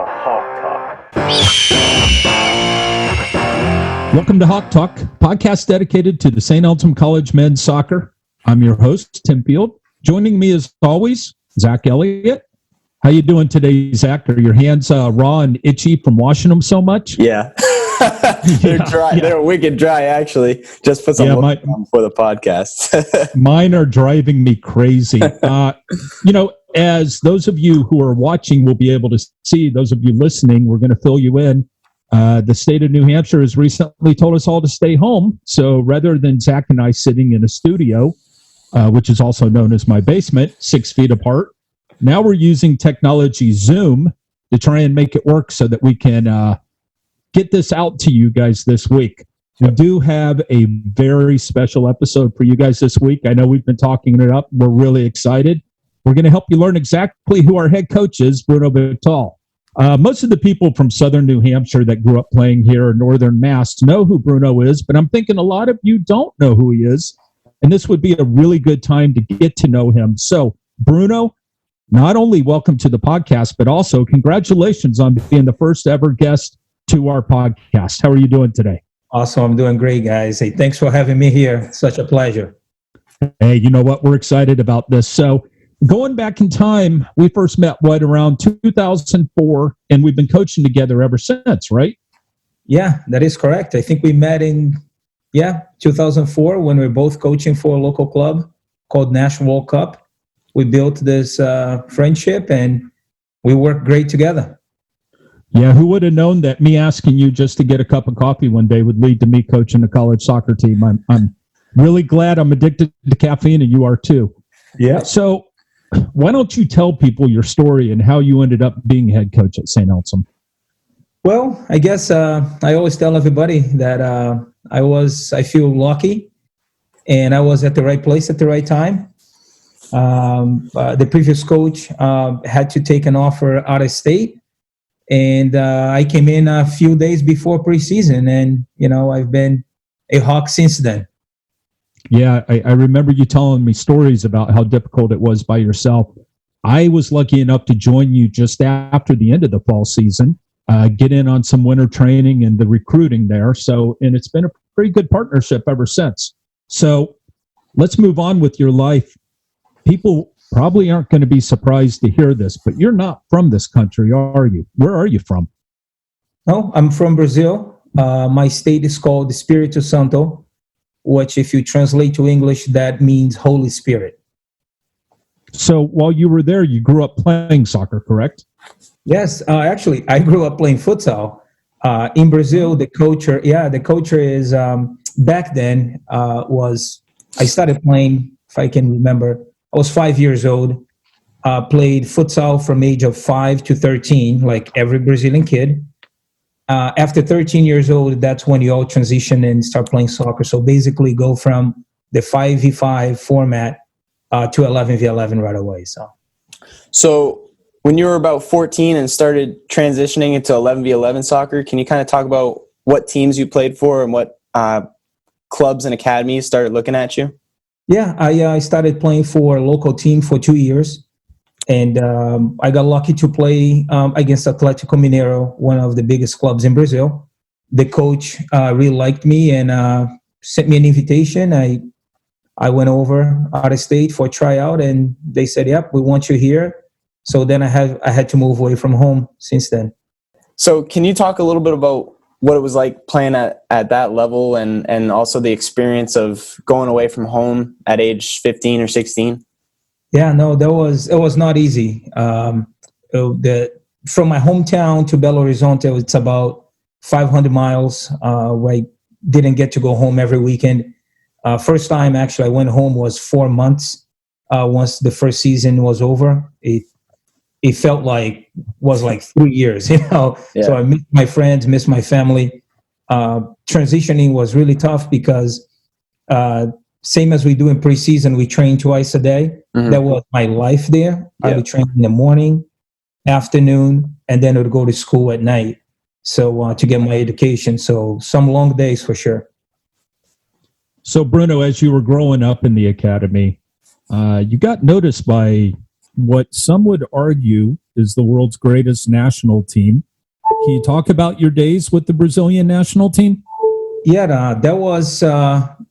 Hawk Talk. Welcome to Hawk Talk, podcast dedicated to the St. Anselm College men's soccer. I'm your host, Tim Field. Joining me as always, Zach Elliot. How you doing today, Zach? Are your hands raw and itchy from washing them so much? Yeah. They're dry. Yeah. They're wicked dry, actually. Just put some on for the podcast. Mine are driving me crazy. As those of you who are watching will be able to see, those of you listening, we're going to fill you in. The state of New Hampshire has recently told us all to stay home. So rather than Zach and I sitting in a studio, which is also known as my basement, 6 feet apart, now we're using technology Zoom to try and make it work so that we can get this out to you guys this week. We do have a very special episode for you guys this week. I know we've been talking it up. We're really excited. We're going to help you learn exactly who our head coach is, Bruno Victal. Most of the people from southern New Hampshire that grew up playing here in northern Mass know who Bruno is, but I'm thinking a lot of you don't know who he is, and this would be a really good time to get to know him. So, Bruno, not only welcome to the podcast, but also congratulations on being the first ever guest to our podcast. How are you doing today? Awesome. I'm doing great, guys. Hey, thanks for having me here. Such a pleasure. Hey, you know what? We're excited about this. So, going back in time, we first met, around 2004, and we've been coaching together ever since, right? Yeah, that is correct. I think we met in, 2004 when we were both coaching for a local club called National World Cup. We built this friendship, and we worked great together. Yeah, who would have known that me asking you just to get a cup of coffee one day would lead to me coaching a college soccer team? I'm really glad I'm addicted to caffeine, and you are too. Yeah. So, why don't you tell people your story and how you ended up being head coach at St. Anselm? Well, I guess I always tell everybody that I feel lucky, and I was at the right place at the right time. The previous coach had to take an offer out of state, and I came in a few days before preseason, and I've been a Hawk since then. Yeah, I remember you telling me stories about how difficult it was by yourself. I was lucky enough to join you just after the end of the fall season, get in on some winter training and the recruiting there. And it's been a pretty good partnership ever since. So let's move on with your life. People probably aren't going to be surprised to hear this, but you're not from this country, are you? Where are you from? No, I'm from Brazil. My state is called Espírito Santo, which if you translate to English, that means Holy Spirit. So while you were there, you grew up playing soccer, correct? Yes, actually, I grew up playing futsal. In Brazil, the culture is, back then, I started playing, if I can remember, I was 5 years old, played futsal from age of 5 to 13, like every Brazilian kid. After 13 years old, that's when you all transition and start playing soccer. So basically go from the 5v5 format to 11v11 right away. So when you were about 14 and started transitioning into 11v11 soccer, can you kind of talk about what teams you played for and what clubs and academies started looking at you? Yeah, I started playing for a local team for 2 years. And I got lucky to play against Atlético Mineiro, one of the biggest clubs in Brazil. The coach really liked me and sent me an invitation. I went over out of state for a tryout, and they said, "Yep, we want you here." So then I had to move away from home since then. So can you talk a little bit about what it was like playing at that level and also the experience of going away from home at age 15 or 16? Yeah, no, it was not easy. From my hometown to Belo Horizonte, it's about 500 miles. Where I didn't get to go home every weekend. First time actually I went home was 4 months. Once the first season was over, it felt like 3 years. Yeah. So I missed my friends, missed my family. Transitioning was really tough because. Same as we do in preseason, we train twice a day. Mm-hmm. That was my life there. Yeah. I would train in the morning, afternoon, and then I would go to school at night. So to get my education. So some long days for sure. So Bruno, as you were growing up in the academy, you got noticed by what some would argue is the world's greatest national team. Can you talk about your days with the Brazilian national team? Yeah, that was the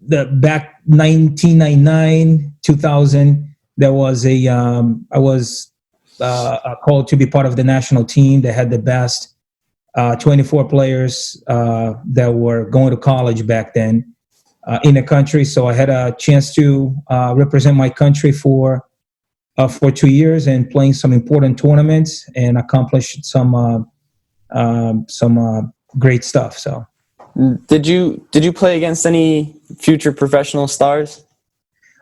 back 1999, 2000. There was I was called to be part of the national team that had the best 24 players that were going to college back then in the country. So I had a chance to represent my country for 2 years and playing some important tournaments and accomplished some great stuff. So, did you play against any future professional stars?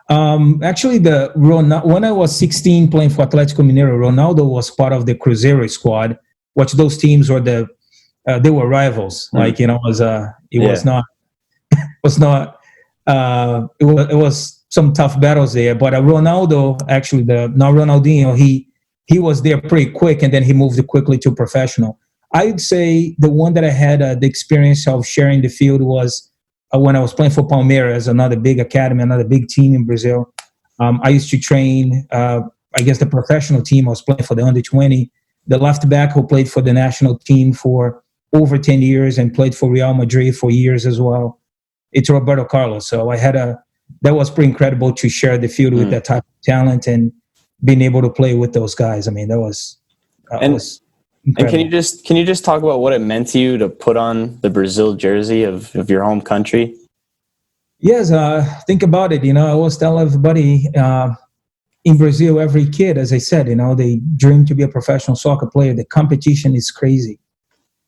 Actually, when I was 16 playing for Atlético Mineiro, Ronaldo was part of the Cruzeiro squad, which those teams were they were rivals. Like, it was some tough battles there. But Ronaldo, actually, not Ronaldinho, he was there pretty quick, and then he moved quickly to professional. I'd say the one that I had the experience of sharing the field was when I was playing for Palmeiras, another big academy, another big team in Brazil. I used to train, the professional team. I was playing for the under-20. The left back who played for the national team for over 10 years and played for Real Madrid for years as well. It's Roberto Carlos. So that was pretty incredible to share the field with that type of talent and being able to play with those guys. I mean, that was incredible. And can you just talk about what it meant to you to put on the Brazil jersey of your home country? Yes, think about it. I always tell everybody in Brazil, every kid, as I said, they dream to be a professional soccer player. The competition is crazy.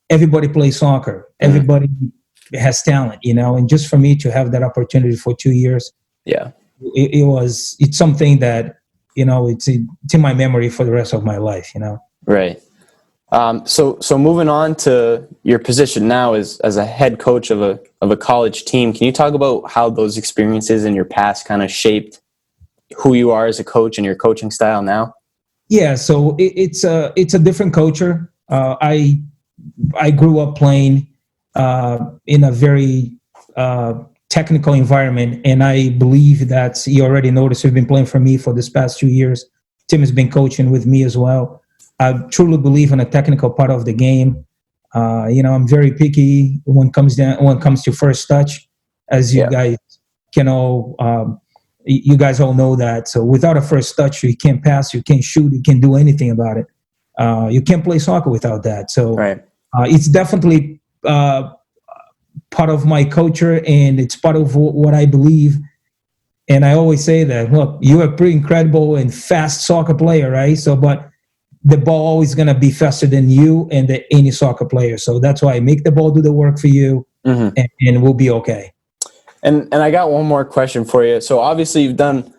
Everybody plays soccer. Everybody has talent, and just for me to have that opportunity for 2 years, it's something that, it's in my memory for the rest of my life, Right. So moving on to your position now as a head coach of a college team, can you talk about how those experiences in your past kind of shaped who you are as a coach and your coaching style now? Yeah, so it's a different culture. I grew up playing in a very technical environment, and I believe that you already noticed you've been playing for me for this past 2 years. Tim has been coaching with me as well. I truly believe in a technical part of the game. I'm very picky when it comes to first touch, as you guys can all you guys all know that. So without a first touch, you can't pass, you can't shoot, you can't do anything about it. You can't play soccer without that. So it's definitely part of my culture, and it's part of what I believe. And I always say that, look, you're a pretty incredible and fast soccer player, right? So, but the ball always going to be faster than you and any soccer player. So that's why I make the ball do the work for you, and we'll be okay. And I got one more question for you. So obviously you've done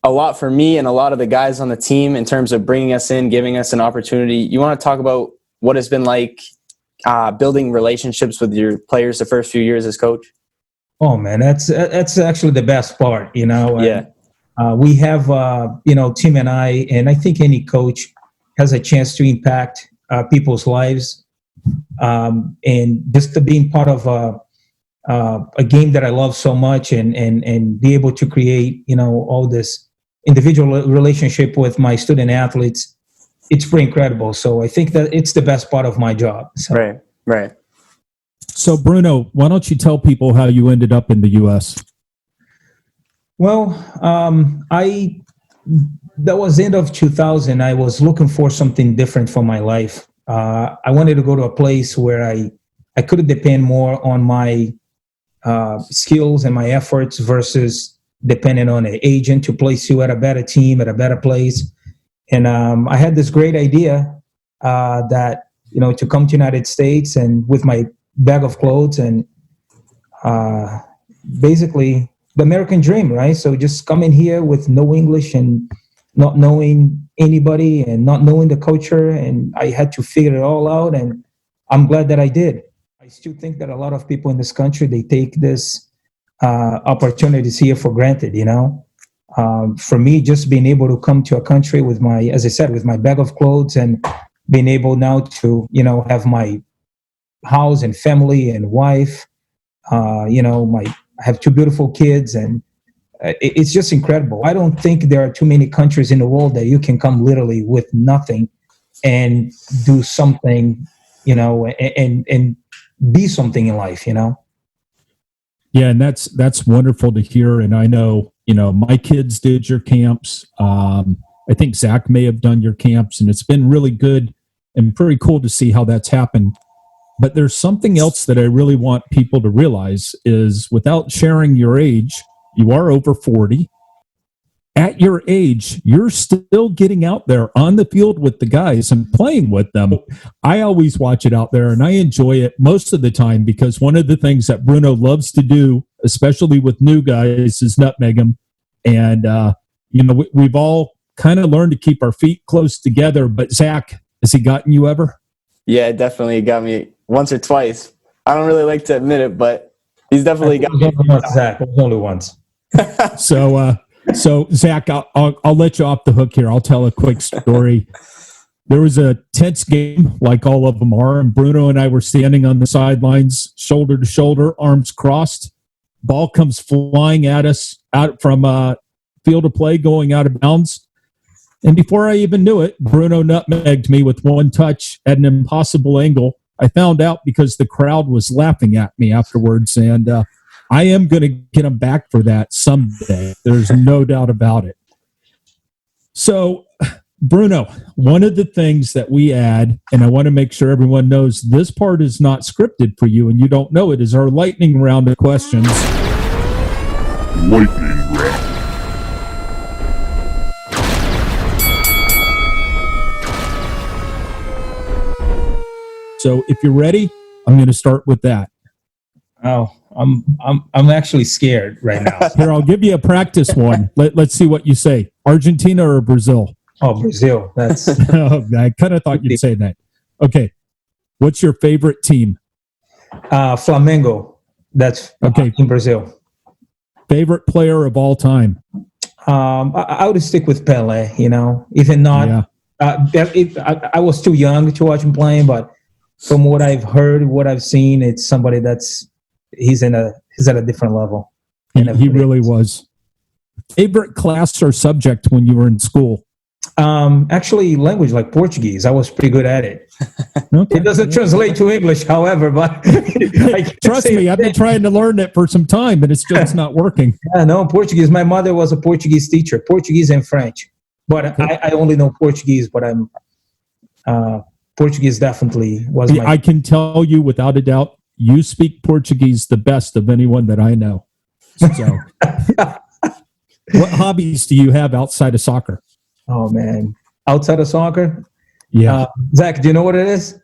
a lot for me and a lot of the guys on the team in terms of bringing us in, giving us an opportunity. You want to talk about what it's been like building relationships with your players the first few years as coach? Oh man, that's actually the best part, Yeah. We have, Tim and I think any coach has a chance to impact people's lives, and just to being part of a game that I love so much, and be able to create, all this individual relationship with my student athletes, it's pretty incredible. So I think that it's the best part of my job. So. Right. So Bruno, why don't you tell people how you ended up in the U.S.? Well, that was the end of 2000. I was looking for something different for my life. I wanted to go to a place where I could depend more on my skills and my efforts versus depending on an agent to place you at a better team, at a better place. And I had this great idea that, to come to the United States and with my bag of clothes and basically the American dream, right? So just coming here with no English and not knowing anybody and not knowing the culture, and I had to figure it all out, and I'm glad that I did. I still think that a lot of people in this country, they take this opportunities here for granted, For me, just being able to come to a country with with my bag of clothes and being able now to, have my house and family and wife, I have two beautiful kids, and it's just incredible. I don't think there are too many countries in the world that you can come literally with nothing and do something, and be something in life, Yeah, and that's wonderful to hear. And I know, my kids did your camps. I think Zach may have done your camps, and it's been really good and pretty cool to see how that's happened. But there's something else that I really want people to realize is, without sharing your age, you are over 40. At your age, you're still getting out there on the field with the guys and playing with them. I always watch it out there, and I enjoy it most of the time, because one of the things that Bruno loves to do, especially with new guys, is nutmeg them. And, we've all kind of learned to keep our feet close together. But Zach, has he gotten you ever? Yeah, it definitely got me once or twice. I don't really like to admit it, but he's definitely got me. Zach, it was only once. So Zach, I'll let you off the hook here. I'll tell a quick story. There was a tense game, like all of them are, and Bruno and I were standing on the sidelines, shoulder to shoulder, arms crossed. Ball comes flying at us out from field of play, going out of bounds. And before I even knew it, Bruno nutmegged me with one touch at an impossible angle. I found out because the crowd was laughing at me afterwards, and I am going to get him back for that someday. There's no doubt about it. So, Bruno, one of the things that we add, and I want to make sure everyone knows this part is not scripted for you and you don't know it, is our lightning round of questions. Lightning round. So if you're ready, I'm going to start with that. Oh, I'm actually scared right now. Here, I'll give you a practice one. Let's see what you say. Argentina or Brazil? Oh, Brazil. That's I kind of thought you'd say that. Okay. What's your favorite team? Flamengo. That's okay. In Brazil. Favorite player of all time? I would stick with Pelé, even not. Yeah. I was too young to watch him playing, but from what I've heard, what I've seen, it's somebody he's at a different level. He really was. Favorite class or subject when you were in school? Actually, language like Portuguese. I was pretty good at it. Okay. It doesn't translate to English, however, but trust me, I've been trying to learn it for some time, and it's just not working. Yeah, no, Portuguese. My mother was a Portuguese teacher, Portuguese and French. But okay. I only know Portuguese, but I'm Portuguese definitely was my... I can tell you without a doubt, you speak Portuguese the best of anyone that I know. So, what hobbies do you have outside of soccer? Oh, man. Outside of soccer? Yeah. Zach, do you know what it is?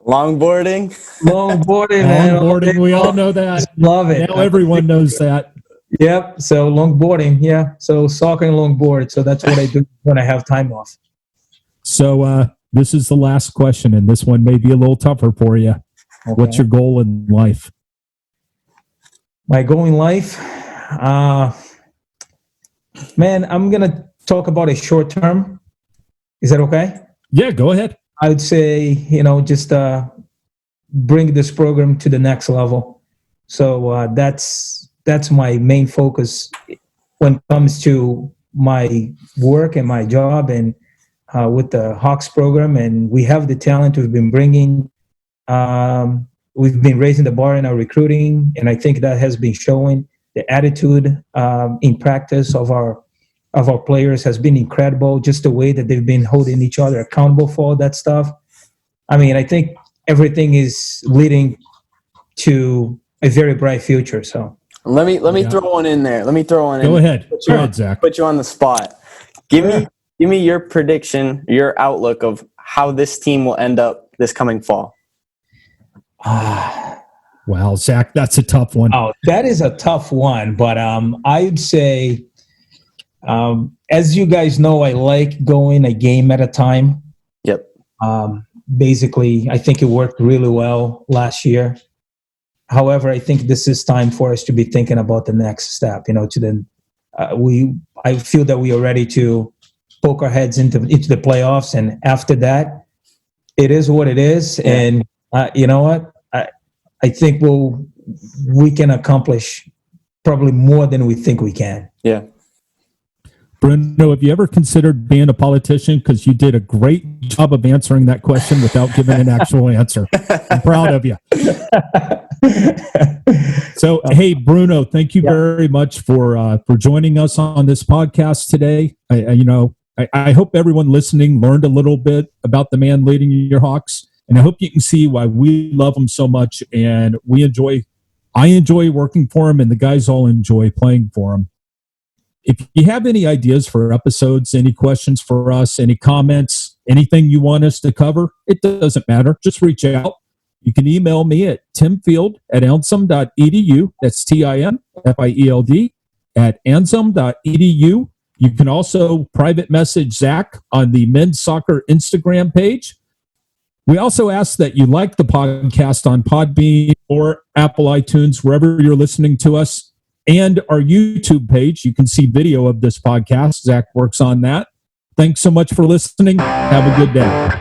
Longboarding. Longboarding, man. Longboarding, we all know that. Love it. Now everyone knows that. Yep. So longboarding, yeah. So soccer and longboard. So that's what I do when I have time off. So this is the last question, and this one may be a little tougher for you. Okay. What's your goal in life? My goal in life? Man, I'm going to talk about a short term. Is that okay? Yeah, go ahead. I would say, just bring this program to the next level. So that's my main focus when it comes to my work and my job and with the Hawks program. And we have the talent we've been bringing. We've been raising the bar in our recruiting, and I think that has been showing. The attitude in practice of our players has been incredible. Just the way that they've been holding each other accountable for all that stuff. I mean, I think everything is leading to a very bright future. So let me throw one in there. Go ahead. Go ahead, Zach. Put you on the spot. Give me your prediction, your outlook of how this team will end up this coming fall. Wow, Zach, that's a tough one. Oh, that is a tough one. But I'd say, as you guys know, I like going a game at a time. Yep. Basically, I think it worked really well last year. However, I think this is time for us to be thinking about the next step. I feel that we are ready to poke our heads into the playoffs, and after that, it is what it is. Yeah. And you know what? I think we can accomplish probably more than we think we can. Yeah. Bruno, have you ever considered being a politician? Because you did a great job of answering that question without giving an actual answer. I'm proud of you. So, hey, Bruno, thank you very much for joining us on this podcast today. I hope everyone listening learned a little bit about the man leading your Hawks, and I hope you can see why we love him so much, and I enjoy working for him, and the guys all enjoy playing for him. If you have any ideas for episodes, any questions for us, any comments, anything you want us to cover, it doesn't matter. Just reach out. You can email me at timfield@anselm.edu. That's TIMFIELD @anselm.edu. You can also private message Zach on the Men's Soccer Instagram page. We also ask that you like the podcast on Podbean or Apple iTunes, wherever you're listening to us, and our YouTube page. You can see video of this podcast. Zach works on that. Thanks so much for listening. Have a good day.